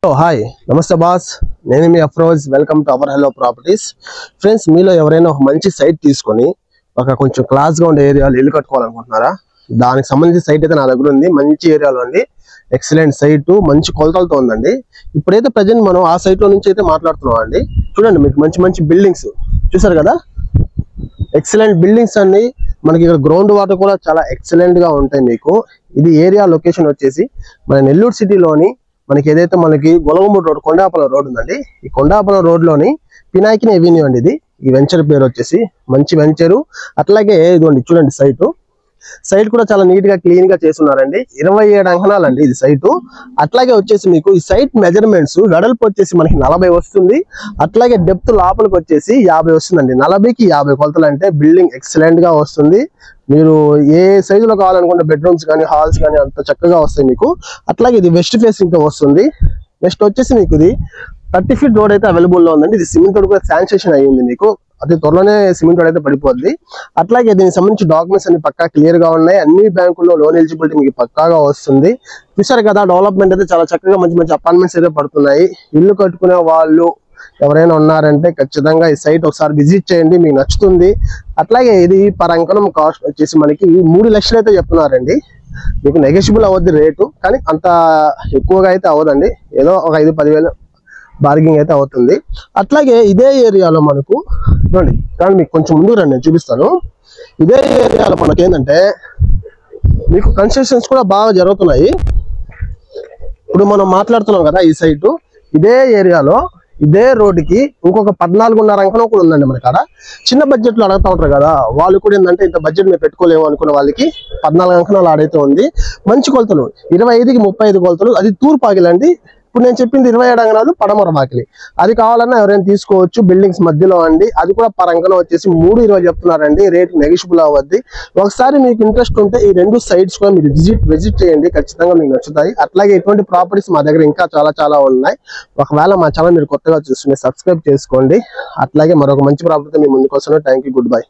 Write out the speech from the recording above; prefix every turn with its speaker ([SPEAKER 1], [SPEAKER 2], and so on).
[SPEAKER 1] Hi నమస్తే boss, నేను మీ Afroz. Welcome to our Hello Properties. Friends, మీలో ఎవరైనా ఒక మంచి సైట్ తీసుకొని ఒక కొంచెం క్లాస్గా ఉండే ఏరియాలో ఇల్లు కట్టుకోవాలనుకుంటున్నారా? దానికి సంబంధించిన సైట్ అయితే నా దగ్గర ఉంది. మంచి ఏరియాలో ఉంది, ఎక్సలెంట్ సైట్, మంచి కొలతలతో ఉందండి. ఇప్పుడైతే ప్రజెంట్ మనం ఆ సైట్లో నుంచి అయితే మాట్లాడుతున్నాం అండి. చూడండి, మీకు మంచి మంచి బిల్డింగ్స్ చూసారు కదా, ఎక్సలెంట్ బిల్డింగ్స్ అండి. మనకి ఇక్కడ గ్రౌండ్ వాటర్ కూడా చాలా ఎక్సలెంట్ గా ఉంటాయి. మీకు ఇది ఏరియా లొకేషన్ వచ్చేసి మన నెల్లూరు సిటీలోని మనకి ఏదైతే మనకి గొలగమూడి రోడ్, కొండాపురం రోడ్ ఉందండి. ఈ కొండాపురం రోడ్ లోని పినాకిని ఎవెన్యూ అండి. ఇది ఈ వెంచర్ పేరు వచ్చేసి మంచి వెంచరు. అట్లాగే ఇదిగోండి చూడండి, సైట్ కూడా చాలా నీట్ గా క్లీన్ గా చేస్తున్నారండి. 27 అంకణాలు అండి ఇది సైటు. అట్లాగే వచ్చేసి మీకు ఈ సైట్ మెజర్మెంట్స్ వెడల్పు వచ్చేసి మనకి 40 వస్తుంది. అట్లాగే డెప్త్ లోపలికి వచ్చేసి 50 వస్తుందండి. 40కి 50 కొలతలు అంటే బిల్డింగ్ ఎక్సలెంట్ గా వస్తుంది. మీరు ఏ సైజులో కావాలనుకుంటే బెడ్రూమ్స్ కానీ హాల్స్ కానీ అంత చక్కగా వస్తాయి మీకు. అట్లాగే ఇది వెస్ట్ ఫేసింగ్ తో వస్తుంది. నెక్స్ట్ వచ్చేసి మీకు ఇది 30 ఫీట్ రోడ్ అయితే అవైలబుల్ లో ఉందండి. ఇది సిమెంట్ రోడ్ కూడా శాంక్షన్ అయ్యింది. మీకు అతి త్వరలోనే సిమెంట్ రోడ్ అయితే పడిపోద్ది. అట్లాగే దీనికి సంబంధించి డాక్యుమెంట్స్ అన్ని పక్కా క్లియర్ గా ఉన్నాయి. అన్ని బ్యాంకుల్లో లోన్ ఎలిజిబిలిటీ మీకు పక్కాగా వస్తుంది. చూసారు కదా, డెవలప్మెంట్ అయితే చాలా చక్కగా మంచి మంచి అపార్ట్మెంట్స్ అయితే పడుతున్నాయి. ఇల్లు కట్టుకునే వాళ్ళు ఎవరైనా ఉన్నారంటే ఖచ్చితంగా ఈ సైట్ ఒకసారి విజిట్ చేయండి, మీకు నచ్చుతుంది. అట్లాగే ఇది పర్ అంకణం కాస్ట్ వచ్చేసి మనకి 3 లక్షలు అయితే చెప్తున్నారండి. మీకు నెగోషియబుల్ అవ్వద్ది రేటు, కానీ అంత ఎక్కువగా అయితే అవ్వదండి. ఏదో ఒక 5-10 బార్గింగ్ అయితే అవుతుంది. అట్లాగే ఇదే ఏరియాలో మనకు చూడండి, కానీ మీకు కొంచెం ముందు రండి, నేను చూపిస్తాను. ఇదే ఏరియాలో మనకి ఏంటంటే మీకు కన్స్ట్రక్షన్స్ కూడా బాగా జరుగుతున్నాయి. ఇప్పుడు మనం మాట్లాడుతున్నాం కదా, ఈ సైటు ఇదే ఏరియాలో ఇదే రోడ్డుకి ఇంకొక 14.5 అంకణం కూడా ఉందండి. మన కాడ చిన్న బడ్జెట్ లో అడుగుతా ఉంటారు కదా, వాళ్ళు కూడా ఏంటంటే ఇంత బడ్జెట్ మేము పెట్టుకోలేము అనుకున్న వాళ్ళకి 14 అంకణాలు ఆడైతే ఉంది. మంచి కొలతలు 25కి 35 కొలతలు. అది తూర్పు ఆగిలండి. ఇప్పుడు నేను చెప్పింది 27 అంకణాలు పడమర వాకిలి. అది కావాలన్నా ఎవరైనా తీసుకోవచ్చు, బిల్డింగ్స్ మధ్యలో అండి. అది కూడా పర్ అంకణం వచ్చేసి 320 చెప్తున్నారండి. రేట్ నెగిషిబుల్ అవ్వద్ది. ఒకసారి మీకు ఇంట్రెస్ట్ ఉంటే ఈ 2 సైట్స్ కూడా మీరు విజిట్ చేయండి, ఖచ్చితంగా మీకు నచ్చుతాయి. అట్లాగే ఇటువంటి ప్రాపర్టీస్ మా దగ్గర ఇంకా చాలా ఉన్నాయి. ఒకవేళ మా ఛానల్ మీరు కొత్తగా చూస్తుంటే సబ్స్క్రైబ్ చేసుకోండి. అట్లాగే మరొక మంచి ప్రాపర్టీ మీ ముందుకు వస్తున్నాను. Thank you, good bye.